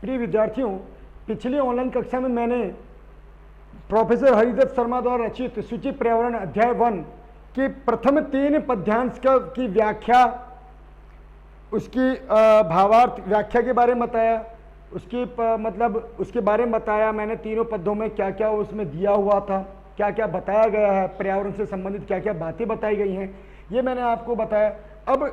प्रिय विद्यार्थियों, पिछली ऑनलाइन कक्षा में मैंने प्रोफेसर हरिदत्त शर्मा द्वारा रचित सूची पर्यावरण अध्याय 1 के प्रथम 3 पद्यांश की व्याख्या, उसकी भावार्थ व्याख्या के बारे में बताया, उसकी उसके बारे में बताया। मैंने तीनों पद्यों में क्या क्या उसमें दिया हुआ था, क्या क्या बताया गया है, पर्यावरण से संबंधित क्या क्या बातें बताई गई हैं, ये मैंने आपको बताया। अब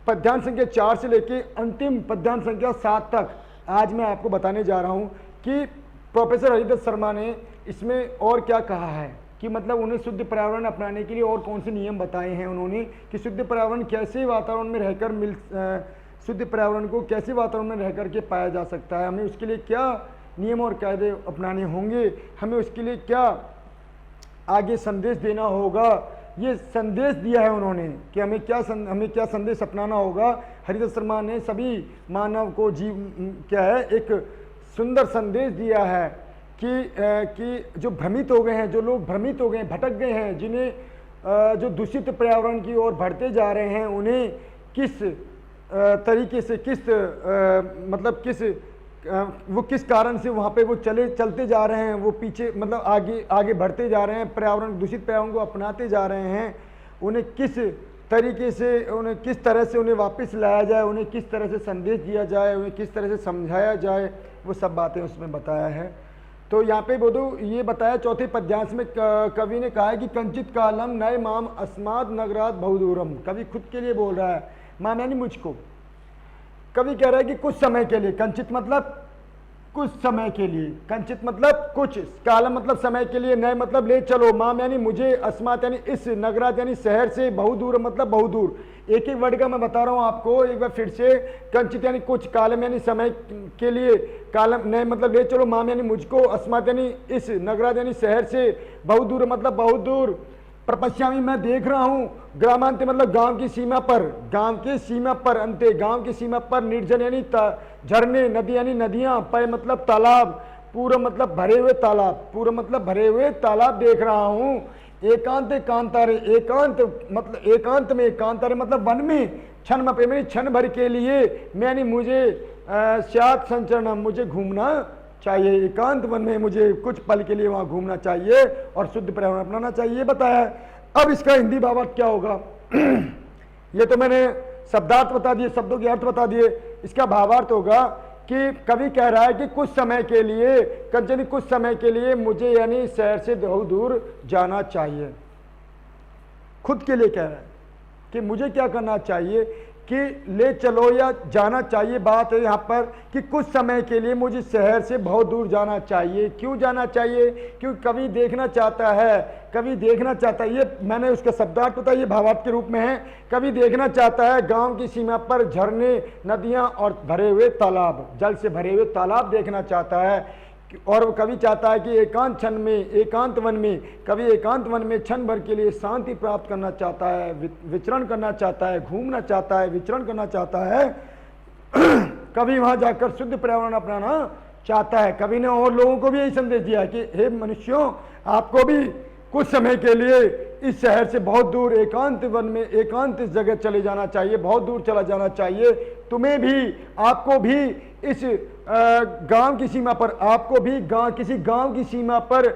पद्यांश संख्या 4 से लेके अंतिम पद्यांश संख्या 7 तक आज मैं आपको बताने जा रहा हूं कि प्रोफेसर हरिदत्त शर्मा ने इसमें और क्या कहा है, कि मतलब उन्हें शुद्ध पर्यावरण अपनाने के लिए और कौन से नियम बताए हैं उन्होंने, कि शुद्ध पर्यावरण कैसे वातावरण में रहकर शुद्ध पर्यावरण को कैसे वातावरण में रहकर के पाया जा सकता है, हमें उसके लिए क्या नियम और कायदे अपनाने होंगे, हमें उसके लिए क्या आगे संदेश देना होगा। ये संदेश दिया है उन्होंने कि हमें क्या संदेश अपनाना होगा। हरिदत्त शर्मा ने सभी मानव को क्या है एक सुंदर संदेश दिया है कि जो भ्रमित हो गए हैं, जो लोग भ्रमित हो गए हैं, भटक गए हैं, जिन्हें जो दूषित पर्यावरण की ओर बढ़ते जा रहे हैं, उन्हें किस तरीके से वो किस कारण से वहाँ पे वो चलते जा रहे हैं, वो पीछे आगे बढ़ते जा रहे हैं, पर्यावरण दूषित पर्यावरण को अपनाते जा रहे हैं, उन्हें किस तरीके से उन्हें किस तरह से उन्हें वापस लाया जाए, उन्हें किस तरह से संदेश दिया जाए, उन्हें किस तरह से समझाया जाए, वो सब बातें उसमें बताया है। तो यहाँ पे बोधो ये बताया चौथे पद्यांश में कवि ने कहा है कि कंचित कालम नए माम अस्माद नगरात बहुदूरम। कवि खुद के लिए बोल रहा है, माम यानी मुझको। कवि कह रहा है कि कुछ समय के लिए, कंचित मतलब कुछ समय के लिए, कंचित मतलब कुछ, कालम मतलब समय के लिए, नए मतलब ले चलो, माम यानी मुझे, अस्मात यानी इस, नगरात यानी शहर से, बहुदूर मतलब बहुदूर। एक एक वर्ड का मैं बता रहा हूँ आपको एक बार फिर से। कंचित यानी कुछ, कालम यानी समय के लिए, कालम नए मतलब ले चलो, माम यानी मुझको, अस्मात यानी इस, नगरात यानी शहर से, बहुदूर मतलब बहुत दूर। प्रपश्यामी मैं देख रहा हूँ, ग्रामांत मतलब गांव की सीमा पर, गांव की सीमा पर, अंते गांव की सीमा पर, निर्जन यानी झरने, नदी यानी नदियां, पय मतलब तालाब, पूर्व मतलब भरे हुए तालाब, पूर्व मतलब भरे हुए तालाब देख रहा हूँ। एकांत कांतारे, एकांत मतलब एकांत में, कांतारे मतलब वन में, क्षण मेरी क्षण भर के लिए, मैं यानी मुझे स्यात् संचरणम मुझे घूमना चाहिए, एकांत वन में मुझे कुछ पल के लिए वहां घूमना चाहिए और शुद्ध पर्यावरण अपनाना चाहिए, बताया है। अब इसका हिंदी भावार्थ क्या होगा ये तो मैंने शब्दार्थ बता दिए, शब्दों के अर्थ बता दिए। इसका भावार्थ होगा कि कवि कह रहा है कि कुछ समय के लिए, कंचनी कुछ समय के लिए मुझे यानी शहर से बहुत दूर जाना चाहिए। खुद के लिए कह रहा है कि मुझे क्या करना चाहिए, कि ले चलो या जाना चाहिए। बात है यहाँ पर कि कुछ समय के लिए मुझे शहर से बहुत दूर जाना चाहिए। क्यों जाना चाहिए? क्योंकि कवि देखना चाहता है, कवि देखना चाहता है, ये मैंने उसका शब्दार्थ बताया, ये भावार्थ के रूप में है। कवि देखना चाहता है गांव की सीमा पर झरने, नदियां और भरे हुए तालाब, जल से भरे हुए तालाब देखना चाहता है। और वो कवि चाहता है कि एकांत क्षण में, एकांत वन में, कवि एकांत वन में क्षण भर के लिए शांति प्राप्त करना चाहता है, विचरण करना चाहता है, घूमना चाहता है, विचरण करना चाहता है। कवि वहां जाकर शुद्ध पर्यावरण अपनाना चाहता है। कवि ने और लोगों को भी यही संदेश दिया है कि हे मनुष्यों, आपको भी कुछ समय के लिए इस शहर से बहुत दूर एकांत वन में, एकांत जगह चले जाना चाहिए, बहुत दूर चला जाना चाहिए। तुम्हें भी, आपको भी इस गांव की सीमा पर, आपको भी किसी गांव की सीमा पर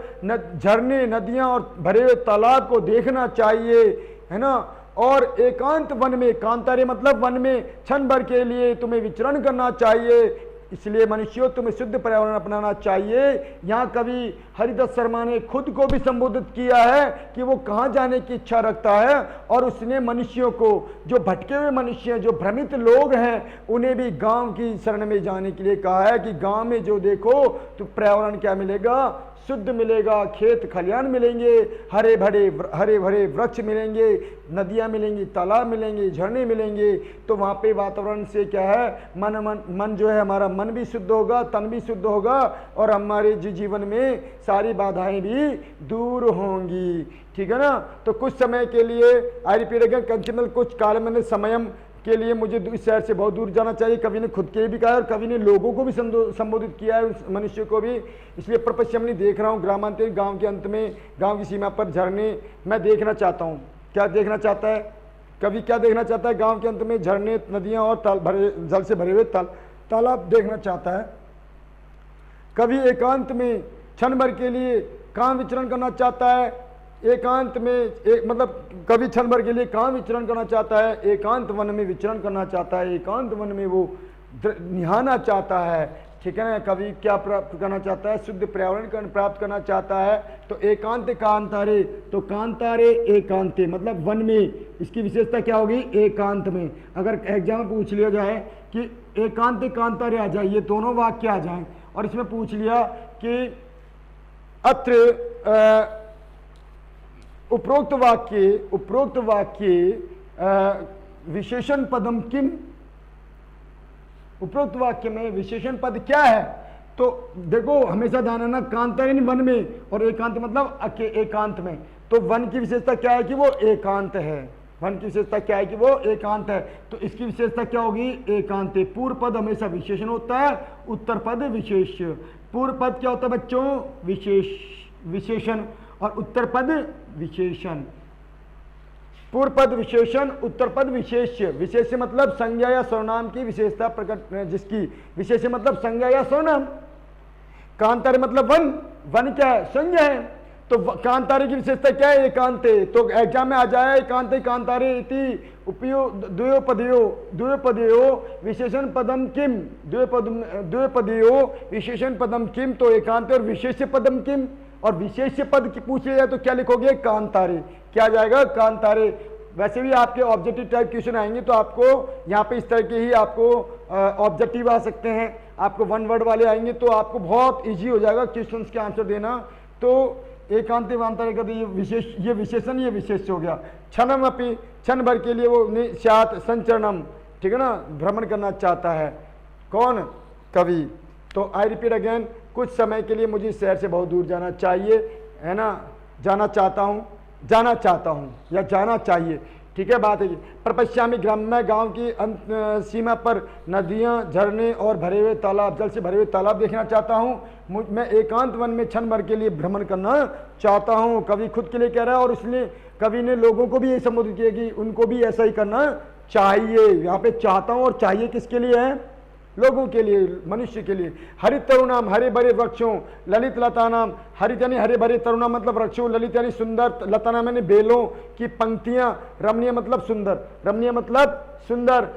झरने, नदियां और भरे हुए तालाब को देखना चाहिए, है ना। और एकांत वन में, कांतारे मतलब वन में, क्षण भर के लिए तुम्हें विचरण करना चाहिए। इसलिए मनुष्यों, तुम्हें शुद्ध पर्यावरण अपनाना चाहिए। यहाँ कवि हरिदत्त शर्मा ने खुद को भी संबोधित किया है कि वो कहाँ जाने की इच्छा रखता है, और उसने मनुष्यों को, जो भटके हुए मनुष्य हैं, जो भ्रमित लोग हैं, उन्हें भी गांव की शरण में जाने के लिए कहा है कि गांव में जो देखो तो पर्यावरण क्या मिलेगा, शुद्ध मिलेगा, खेत खलियान मिलेंगे, हरे भरे वृक्ष मिलेंगे, नदियां मिलेंगी, तालाब मिलेंगे, झरने मिलेंगे। तो वहाँ पे वातावरण से क्या है, मन जो है हमारा, मन भी शुद्ध होगा, तन भी शुद्ध होगा, और हमारे जीवन में सारी बाधाएं भी दूर होंगी। ठीक है ना। तो कुछ समय के लिए, आई रिपीट अगेन, कंचनल कुछ काल मैंने समयम के लिए मुझे इस शहर से बहुत दूर जाना चाहिए। कवि ने खुद के लिए भी कहा, और कवि ने लोगों को भी संबोधित किया है, उस मनुष्य को भी। इसलिए प्रपश्यमनि देख रहा हूँ, ग्रामांतर गांव के अंत में, गांव की सीमा पर झरने मैं देखना चाहता हूँ। क्या देखना चाहता है कवि? क्या देखना चाहता है? गांव के अंत में झरने, नदियां और जल से भरे हुए तालाब देखना चाहता है। कवि एकांत में क्षण भर के लिए कहाँ विचरण करना चाहता है, एकांत में मतलब कवि क्षण भर के लिए कहाँ विचरण करना चाहता है, एकांत वन में विचरण करना चाहता है, एकांत वन में वो निहाना चाहता है, ठीक है ना। कवि क्या प्राप्त करना चाहता है, शुद्ध पर्यावरण प्राप्त करना चाहता है। तो एकांत कांतारे, तो कांतारे एकांते मतलब वन में, इसकी विशेषता क्या होगी, एकांत में। अगर एग्जाम में पूछ लिया जाए कि एकांत कांतारे आ जाए, ये दोनों वाक्य आ जाएं, और इसमें पूछ लिया कि अत्र उपरोक्त वाक्य विशेषण पदम किम, उपरोक्त वाक्य में विशेषण पद क्या है। तो देखो हमेशा ध्यान रखना, कांतारे वन में और एकांत मतलब एकांत में। तो वन की विशेषता क्या है कि वो एकांत है, वन की विशेषता क्या है कि वो एकांत है। तो इसकी विशेषता क्या होगी, एकांत। पूर्व पद हमेशा विशेषण होता है, उत्तर पद विशेष। पूर्व पद क्या होता है बच्चों, विशेषण, और उत्तर पद विशेषण। पूर्व पद विशेषण, उत्तर पद विशेष्य। विशेष्य मतलब संज्ञा या सर्वनाम की विशेषता प्रकट, जिसकी विशेष्य मतलब संज्ञा या सर्वनाम। कांतारे मतलब वन, वन क्या है, संज्ञा है। तो कांतारे की विशेषता क्या है, एकांते। तो एग्जाम में आ जाए एकांते कांतारे इति द्वयोपदयो विशेषण पदम किम, द्वयोपदयो विशेषण पदम किम। तो एकांत और विशेष्य पदम किम, और विशेष्य पद की पूछे जाए तो क्या लिखोगे, कांतारे। क्या जाएगा, कांतारे। वैसे भी आपके ऑब्जेक्टिव टाइप क्वेश्चन आएंगे तो आपको यहाँ पे इस तरह के ही आपको ऑब्जेक्टिव आ सकते हैं। आपको वन वर्ड वाले आएंगे तो आपको बहुत इजी हो जाएगा क्वेश्चन के आंसर देना। तो एकांत वांतारे का ये विशेषण, ये विशेष हो गया। क्षणम अपि, क्षण भर के लिए वो निशात संचरणम, ठीक है ना, भ्रमण करना चाहता है। कौन, कवि। तो आई रिपीट अगेन, कुछ समय के लिए मुझे इस शहर से बहुत दूर जाना चाहिए, है ना, जाना चाहता हूँ या जाना चाहिए, ठीक है, बात है। प्रपश्यामी ग्राम में, गांव की सीमा पर नदियां, झरने और भरे हुए तालाब, जल से भरे हुए तालाब देखना चाहता हूँ। मैं एकांत वन में क्षण भर के लिए भ्रमण करना चाहता हूँ। कवि खुद के लिए कह रहा है, और इसलिए कवि ने लोगों को भी यही संबोधित किया कि उनको भी ऐसा ही करना चाहिए। यहाँ पे चाहता हूँ और चाहिए किसके लिए है, लोगों के लिए, मनुष्य के लिए। हरित तरुणाम, हरे भरे वृक्षों, ललित लतानाम, हरित यानी हरे भरे, तरुणाम मतलब वृक्षों, ललित यानी सुंदर, लतानाम यानी बेलों की पंक्तियां, रमणीय मतलब सुंदर, रमणीय मतलब सुंदर,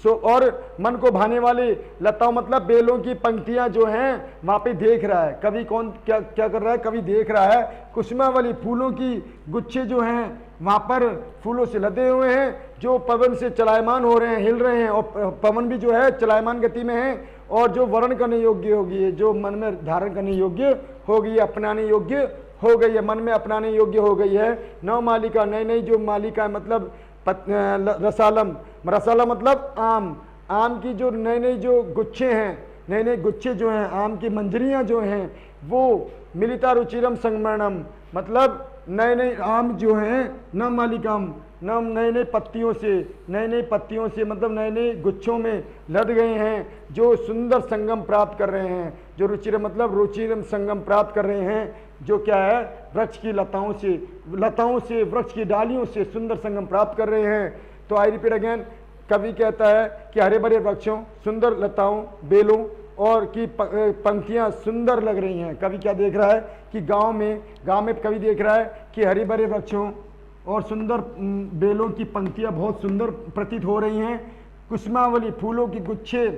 और मन को भाने वाली, लताओं मतलब बेलों की पंक्तियां जो हैं वहां पे देख रहा है कवि। कौन क्या क्या कर रहा है, कवि देख रहा है कुसुमावली, फूलों की गुच्छे जो हैं वहां पर फूलों से लदे हुए हैं, जो पवन से चलायमान हो रहे हैं, हिल रहे हैं, और पवन भी जो है चलायमान गति में है, और जो वर्ण करने योग्य होगी, जो मन में धारण करने योग्य होगी, अपनाने योग्य हो गई है, मन में अपनाने योग्य हो गई है। नव मालिका, नई नई जो मालिका मतलब रसालम, रसालम मतलब आम, आम की जो नए नए जो गुच्छे हैं, नए नए गुच्छे जो हैं, आम की मंजरियां जो हैं वो, मिलिता रुचिरम संगमरणम मतलब नए नए आम जो हैं, न मालिकाम, न नए नए पत्तियों से, नए नए पत्तियों से मतलब नए नए गुच्छों में लद गए हैं, जो सुंदर संगम प्राप्त कर रहे हैं। जो रुचिर मतलब रुचिरम संगम प्राप्त कर रहे हैं, जो क्या है, वृक्ष की लताओं से वृक्ष की डालियों से सुंदर संगम प्राप्त कर रहे हैं। तो आई रिपीट अगेन, कवि कहता है कि हरे भरे वृक्षों, सुंदर लताओं, बेलों और की पंक्तियां सुंदर लग रही हैं। कवि क्या देख रहा है कि गांव में कवि देख रहा है कि हरे भरे वृक्षों और सुंदर बेलों की पंक्तियां बहुत सुंदर प्रतीत हो रही हैं। कुसुमावली, फूलों की गुच्छे,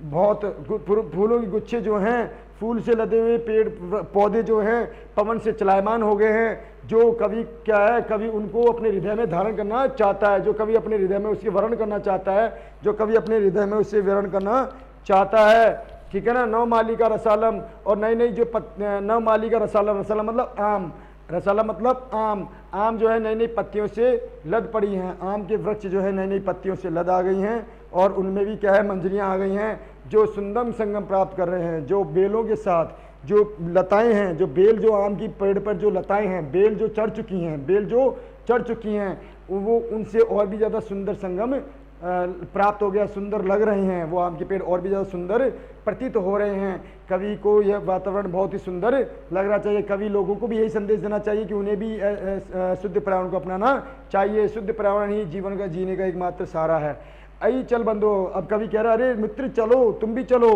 फूलों की गुच्छे जो हैं, फूल से लदे हुए पेड़ पौधे जो हैं पवन से चलायमान हो गए हैं। जो कवि क्या है, कवि उनको अपने हृदय में धारण करना चाहता है, जो कवि अपने हृदय में उसके वर्ण करना चाहता है, जो कवि अपने हृदय में उससे वर्ण करना चाहता है, ठीक है ना। नव मालिका रसालम, और नई नई जो नव मालिका रसालम, रसालम मतलब आम, रसालम मतलब आम, आम जो है नई नई पत्तियों से लद पड़ी हैं, आम के वृक्ष जो है नई नई पत्तियों से लद आ गई हैं, और उनमें भी क्या है, मंजरियां आ गई हैं, जो सुंदर संगम प्राप्त कर रहे हैं। जो बेलों के साथ जो लताएं हैं, जो बेल, जो आम की पेड़ पर जो लताएं हैं, बेल जो चढ़ चुकी हैं, वो उनसे और भी ज़्यादा सुंदर संगम प्राप्त हो गया, सुंदर लग रहे हैं। वो आम के पेड़ और भी ज़्यादा सुंदर प्रतीत हो रहे हैं। कवि को यह वातावरण बहुत ही सुंदर लग रहा चाहिए। कवि लोगों को भी यही संदेश देना चाहिए कि उन्हें भी शुद्ध पर्यावरण को अपनाना चाहिए। शुद्ध पर्यावरण ही जीवन का जीने का एकमात्र सहारा है। आई चल बंदो। अब कवि कह रहा है अरे मित्र चलो, तुम भी चलो।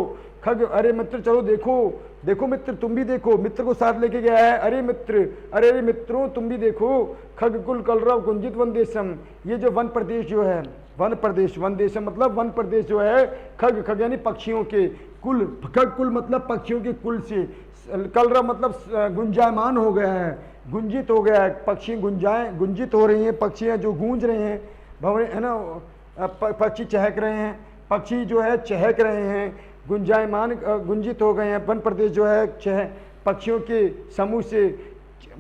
खग अरे मित्र चलो, देखो देखो मित्र तुम भी देखो, मित्र को साथ लेके गया है। अरे मित्र, अरे मित्रों तुम भी देखो। खग कुल कलरव कुंजित वन देशम, ये जो वन प्रदेश जो है, वन प्रदेश, वन देशम मतलब वन प्रदेश जो है, खग, खग यानी पक्षियों के कुल, खग कुल मतलब पक्षियों के कुल से, कलरव मतलब गुंजायमान हो गया है, गुंजित हो गया है, पक्षी गुंजित हो रही हैं, पक्षियां जो गूंज रहे हैं, भंवरे है ना, पक्षी चहक रहे हैं, पक्षी जो है चहक रहे हैं, गुंजायमान गुंजित हो गए हैं। वन प्रदेश जो है पक्षियों के समूह से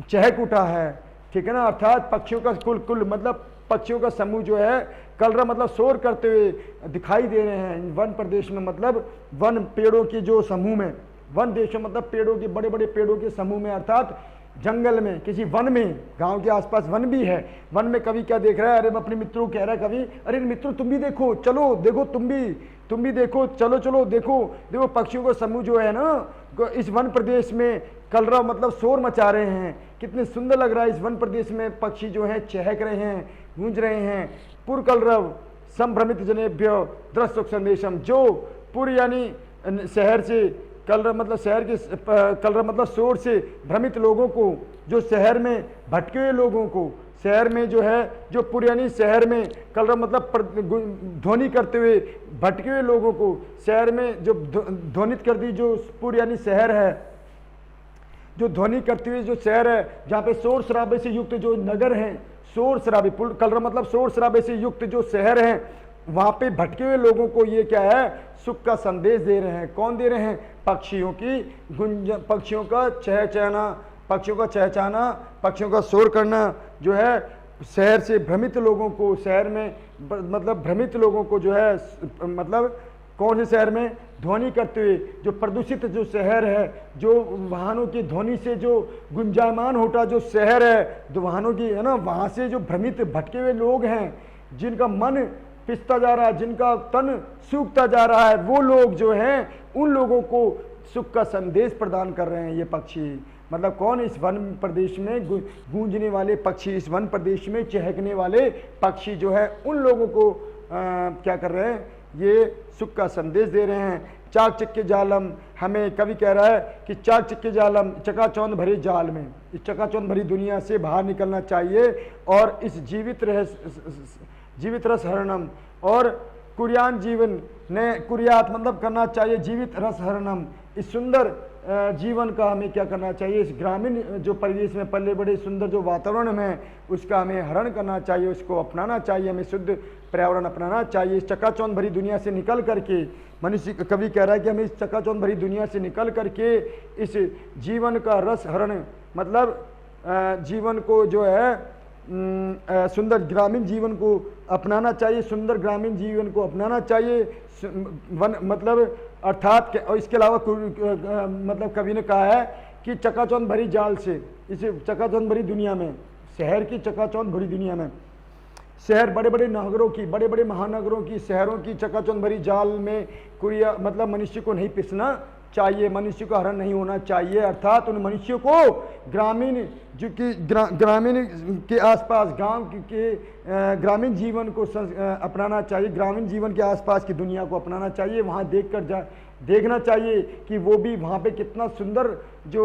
चहक उठा है, ठीक है ना। अर्थात पक्षियों का कुल मतलब पक्षियों का समूह जो है कलरव मतलब शोर करते हुए दिखाई दे रहे हैं वन प्रदेश में, मतलब वन पेड़ों के जो समूह में, वन देशों मतलब पेड़ों के, बड़े बड़े पेड़ों के समूह में, अर्थात जंगल में, किसी वन में, गांव के आसपास वन भी है। वन में कवि क्या देख रहा है, अरे अपने मित्रों को कह रहा है कवि, अरे मित्रों तुम भी देखो, चलो देखो, तुम भी देखो, चलो चलो देखो, देखो पक्षियों का समूह जो है ना इस वन प्रदेश में कलरव मतलब शोर मचा रहे हैं। कितने सुंदर लग रहा है इस वन प्रदेश में, पक्षी जो है चहक रहे हैं, गूंज रहे हैं। पुर कलरव संभ्रमित जनेभ्य दृश्य संदेशम, जो पुर यानी शहर से, कलरव मतलब शहर के, कलरव मतलब शोर से भ्रमित लोगों को, जो शहर में भटके हुए लोगों को, शहर में जो है, जो पुर यानी शहर में, कलरव मतलब ध्वनि करते हुए भटके हुए लोगों को, शहर में जो ध्वनित कर दी, जो पुर यानी शहर है, जो ध्वनि करते हुए जो शहर है, जहाँ पे शोर शराबे से युक्त जो नगर है, शोर शराबे, कलरव मतलब शोर शराबे से युक्त जो शहर है, वहां पे भटके हुए लोगों को ये क्या है, सुख का संदेश दे रहे हैं। कौन दे रहे हैं, पक्षियों की गुंजन, पक्षियों का चहचहाना, पक्षियों का चहचहाना, पक्षियों का शोर करना जो है शहर से भ्रमित लोगों को, शहर में मतलब भ्रमित लोगों को जो है, मतलब कौन से शहर में, ध्वनि करते हुए, जो प्रदूषित जो शहर है, जो वाहनों की ध्वनि से जो गुंजायमान होता जो शहर है, जो वाहनों की है ना, वहां से जो भ्रमित भटके हुए लोग हैं, जिनका मन पिसता जा रहा है, जिनका तन सूखता जा रहा है, वो लोग जो हैं उन लोगों को सुख का संदेश प्रदान कर रहे हैं ये पक्षी। मतलब कौन, इस वन प्रदेश में गूंजने वाले पक्षी, इस वन प्रदेश में चहकने वाले पक्षी जो है उन लोगों को क्या कर रहे हैं, ये सुख का संदेश दे रहे हैं। चाक चक्के जालम, हमें कवि कह रहा है कि चाक चक्के जालम, चकाचौंध भरे जाल में, इस चकाचौंध भरी दुनिया से बाहर निकलना चाहिए और इस जीवित रस हरणम, और कुरियान जीवन ने, कुरियात मतलब करना चाहिए, जीवित रस हरणम, इस सुंदर जीवन का हमें क्या करना चाहिए, इस ग्रामीण जो परिवेश में पले बड़े सुंदर जो वातावरण में, उसका हमें हरण करना चाहिए, उसको अपनाना चाहिए, हमें शुद्ध पर्यावरण अपनाना चाहिए। इस चकाचौंध भरी दुनिया से निकल करके, मनुष्य कवि कह रहा है कि हमें इस चकाचौंध भरी दुनिया से निकल करके इस जीवन का रस हरण मतलब जीवन को जो है सुंदर ग्रामीण जीवन को अपनाना चाहिए, सुंदर ग्रामीण जीवन को अपनाना चाहिए। वन मतलब अर्थात, और इसके अलावा मतलब कवि ने कहा है कि चकाचौंध भरी जाल से, इस चकाचौंध भरी दुनिया में, शहर की चकाचौंध भरी दुनिया में, शहर बड़े बड़े नगरों की, बड़े बड़े महानगरों की, शहरों की चकाचौंध भरी जाल में कुरिया मतलब मनुष्य को नहीं पिसना चाहिए, मनुष्य का हरण नहीं होना चाहिए। अर्थात उन मनुष्यों को ग्रामीण जो कि ग्रामीण के आसपास, गांव के ग्रामीण जीवन को अपनाना चाहिए, ग्रामीण जीवन के आसपास की दुनिया को अपनाना चाहिए। वहाँ देखना चाहिए कि वो भी वहाँ पे कितना सुंदर जो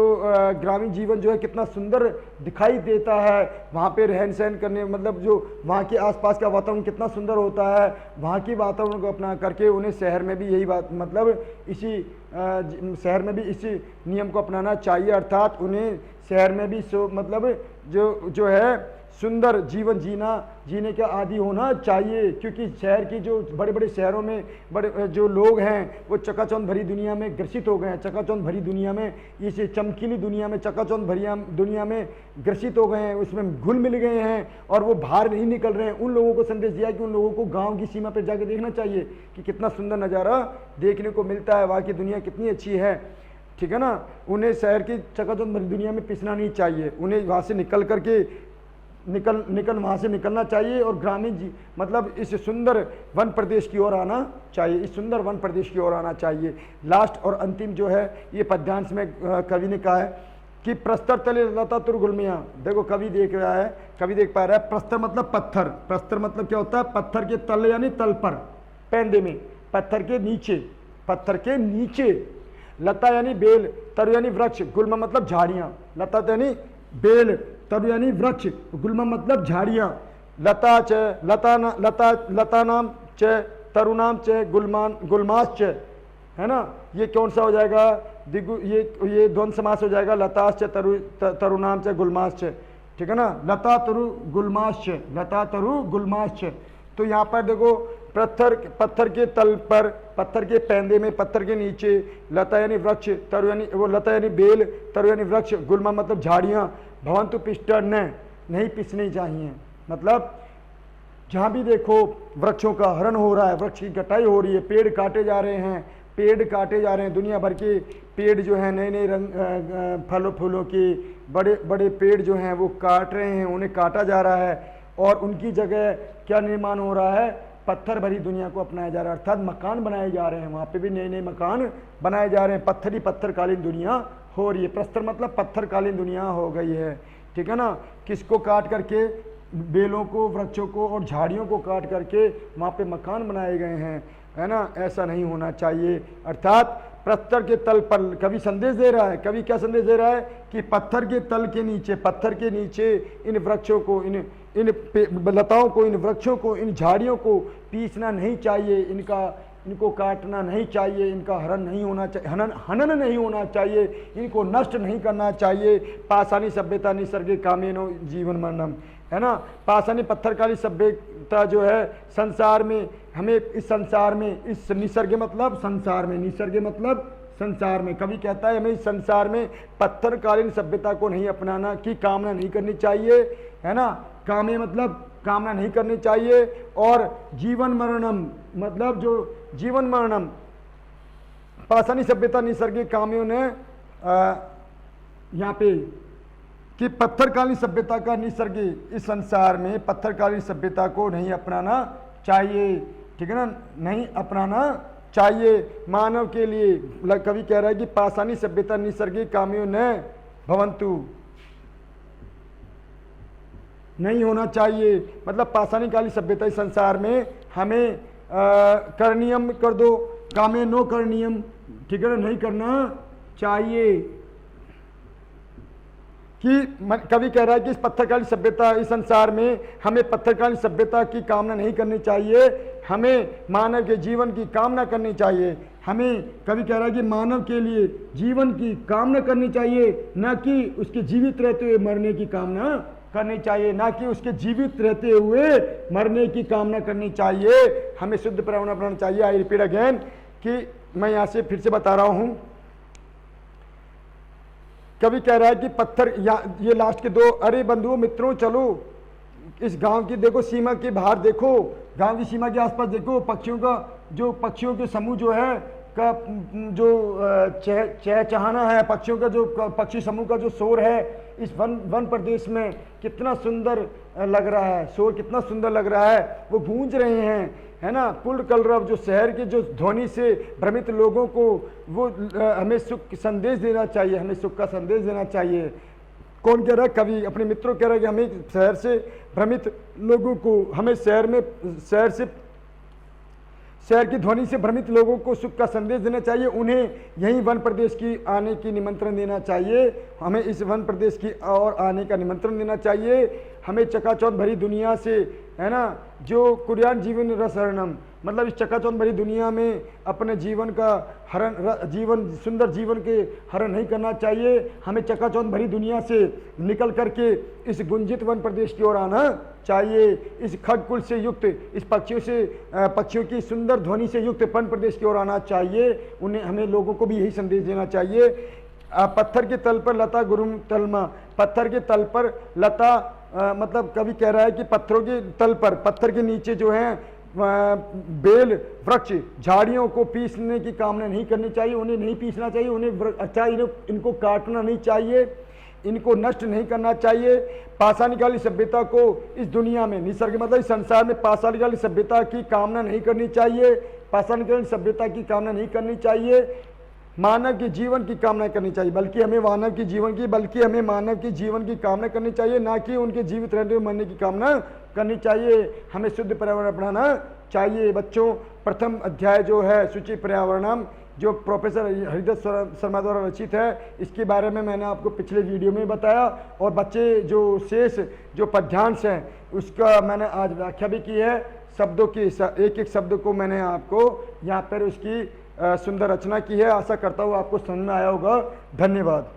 ग्रामीण जीवन जो है कितना सुंदर दिखाई देता है, वहाँ पे रहन सहन करने मतलब जो वहाँ के आसपास का वातावरण कितना सुंदर होता है। वहाँ के वातावरण को अपना करके उन्हें शहर में भी यही बात मतलब इसी शहर में भी इसी नियम को अपनाना चाहिए। अर्थात उन्हें शहर में भी मतलब जो है सुंदर जीवन जीने का आदी होना चाहिए, क्योंकि शहर की जो बड़े बड़े शहरों में बड़े जो लोग हैं वो चकाचौंध भरी दुनिया में ग्रसित हो गए हैं, चकाचौंध भरी दुनिया में, इस चमकीली दुनिया में, चकाचौंध भरी दुनिया में ग्रसित हो गए हैं, उसमें घुल मिल गए हैं और वो बाहर नहीं निकल रहे हैं। उन लोगों को संदेश दिया कि उन लोगों को गाँव की सीमा पर जाके देखना चाहिए कि कितना सुंदर नज़ारा देखने को मिलता है, वहाँ की दुनिया कितनी अच्छी है, ठीक है ना। उन्हें शहर की चकाचौंध भरी दुनिया में पिसना नहीं चाहिए, उन्हें वहाँ से निकल करके वहाँ से निकलना चाहिए और ग्रामीण मतलब इस सुंदर वन प्रदेश की ओर आना चाहिए, इस सुंदर वन प्रदेश की ओर आना चाहिए। लास्ट और अंतिम जो है ये पद्यांश में कवि ने कहा है कि प्रस्तर तले लता तुरगुलमिया। देखो कवि देख रहा है, कवि देख पा रहा है प्रस्तर मतलब पत्थर, प्रस्तर मतलब क्या होता है, पत्थर के तल यानी तल पर, पैंदे में, पत्थर के नीचे, पत्थर के नीचे। लता यानी बेल, तरु यानी वृक्ष, गुल्म मतलब झाड़ियां। लता यानी बेल, तरु यानी वृक्ष, गुल्म मतलब झाड़ियां। लता च लता नाम च तरुणाम च गुल्माश्च, है ना। ये कौन सा हो जाएगा, दिगु ये द्वंद्व समास हो जाएगा, लताश्च तरुणाम च गुल्माश्च, ठीक है ना। लता तरु गुल्माश्च, लता तरु गुल्माश्च। तो यहाँ पर देखो पत्थर के तल पर, पत्थर के पैंदे में, पत्थर के नीचे, लता यानी वृक्ष, तरु यानी वो लता यानी बेल, तरु यानी वृक्ष, गुल्मा मतलब झाड़ियाँ, भवंतु पिष्टन नहीं पिसनी चाहिए। मतलब जहाँ भी देखो वृक्षों का हरण हो रहा है, वृक्ष की कटाई हो रही है, पेड़ काटे जा रहे हैं, पेड़ काटे जा रहे हैं, दुनिया भर के पेड़ जो हैं नए नए रंग फलों फूलों के बड़े बड़े पेड़ जो हैं वो काट रहे हैं, उन्हें काटा जा रहा है और उनकी जगह क्या निर्माण हो रहा है, पत्थर भरी दुनिया को अपनाया जा रहा है, अर्थात मकान बनाए जा रहे हैं। वहाँ पे भी नए नए मकान बनाए जा रहे हैं, पत्थर ही पत्थरकालीन दुनिया हो रही है। प्रस्तर मतलब पत्थरकालीन दुनिया हो गई है, ठीक है ना। किसको काट करके, बेलों को, वृक्षों को और झाड़ियों को काट करके वहाँ पे मकान बनाए गए हैं, है ना। ऐसा नहीं होना चाहिए। अर्थात प्रस्तर के तल पर कवि संदेश दे रहा है, कवि क्या संदेश दे रहा है कि पत्थर के तल के नीचे, पत्थर के नीचे इन वृक्षों को, इन लताओं को, इन वृक्षों को, इन झाड़ियों को पीसना नहीं चाहिए, इनको काटना नहीं चाहिए, इनका हरण नहीं होना चाहिए, हनन नहीं होना चाहिए, इनको नष्ट नहीं करना चाहिए। पाषाणी सभ्यता निसर्गे कामेनो जीवन मरणम, है ना। पाषाणी पत्थरकाली सभ्यता जो है संसार में, हमें इस संसार में, इस निसर्ग मतलब संसार में, निसर्ग मतलब संसार में, कवि कहता है हमें इस संसार में पत्थरकालीन सभ्यता को नहीं अपनाना की कामना नहीं करनी चाहिए, है ना। कामे मतलब कामना नहीं करनी चाहिए। और जीवन मरणम मतलब जो जीवन मरणम, पाषाणी सभ्यता निसर्ग कामियों ने यहाँ पे कि पत्थरकालीन सभ्यता का निसर्ग इस संसार में पत्थरकालीन सभ्यता को नहीं अपनाना चाहिए, ठीक है ना, नहीं अपनाना चाहिए। मानव के लिए कवि कह रहा है कि पाषाणी सभ्यता निसर्ग कामियों ने भवंतु नहीं होना चाहिए। मतलब पाषाणी कालीन सभ्यता इस संसार में हमें करणीयम कर दो, कामे नो करणीयम, ठीक है ना, नहीं करना चाहिए। कि कवि कह रहा है कि इस पत्थरकालीन सभ्यता, इस संसार में हमें पत्थरकालीन सभ्यता की कामना नहीं करनी चाहिए, हमें मानव के जीवन की कामना करनी चाहिए। हमें कवि कह रहा है कि मानव के लिए जीवन की कामना करनी चाहिए, न कि उसके जीवित रहते हुए मरने की कामना करनी चाहिए, ना कि उसके जीवित रहते हुए मरने की कामना करनी चाहिए। हमें शुद्ध पर्यावरण अपनाना चाहिए। आई रिपीट अगेन कि मैं यहाँ से फिर से बता रहा हूँ, कवि कह रहा है कि पत्थर, ये लास्ट के दो, अरे बंधुओं मित्रों चलो इस गांव की देखो सीमा के बाहर देखो, गांव की सीमा के आसपास देखो, पक्षियों का जो पक्षियों के समूह जो है का जो चहचहाना है, पक्षियों का जो पक्षी समूह का जो शोर है इस वन प्रदेश में कितना सुंदर लग रहा है, शोर कितना सुंदर लग रहा है, वो गूंज रहे हैं, है ना। पुल कलरव जो शहर के जो ध्वनि से भ्रमित लोगों को वो हमें सुख संदेश देना चाहिए, हमें सुख का संदेश देना चाहिए। कौन कह रहा है, कवि अपने मित्रों कह रहा है कि हमें शहर से भ्रमित लोगों को, हमें शहर की ध्वनि से भ्रमित लोगों को सुख का संदेश देना चाहिए, उन्हें यही वन प्रदेश की आने की निमंत्रण देना चाहिए, हमें इस वन प्रदेश की और आने का निमंत्रण देना चाहिए। हमें चकाचौंध भरी दुनिया से, है ना, जो कुर्यान जीवन रसहरणम, मतलब इस चकाचौंध भरी दुनिया में अपने जीवन का हरण, सुंदर जीवन के हरण नहीं करना चाहिए। हमें चकाचौंध भरी दुनिया से निकल करके इस गुंजित वन प्रदेश की ओर आना चाहिए, इस खगकुल से युक्त, इस पक्षियों की सुंदर ध्वनि से युक्त वन प्रदेश की ओर आना चाहिए। उन्हें, हमें लोगों को भी यही संदेश देना चाहिए। पत्थर के तल पर लता गुरुम तलमा, पत्थर के तल पर लता मतलब कवि कह रहा है कि पत्थरों के तल पर, पत्थर के नीचे जो है बेल, वृक्ष, झाड़ियों को पीसने की कामना नहीं करनी चाहिए, उन्हें नहीं पीसना चाहिए, उन्हें अच्छा इनको काटना नहीं चाहिए, इनको नष्ट नहीं करना चाहिए। पाषाणी कालीन सभ्यता को इस दुनिया में, निसर्ग मतलब इस संसार में पाषाणी कालीन सभ्यता की कामना नहीं करनी चाहिए, पाषाणी कालीन सभ्यता की कामना नहीं करनी चाहिए, मानव के जीवन की कामना करनी चाहिए, बल्कि हमें मानव की जीवन की कामना करनी चाहिए, ना कि उनके जीवित रहने में मरने की कामना करनी चाहिए। हमें शुद्ध पर्यावरण अपनाना चाहिए बच्चों। प्रथम अध्याय जो है सूचि पर्यावरणम, जो प्रोफेसर हरिदत्त शर्मा द्वारा रचित है, इसके बारे में मैंने आपको पिछले वीडियो में बताया। और बच्चे जो शेष जो पद्यांश हैं उसका मैंने आज व्याख्या भी की है। शब्दों की एक एक शब्द को मैंने आपको यहाँ पर उसकी सुंदर रचना की है। आशा करता हूँ आपको समझ में आया होगा। धन्यवाद।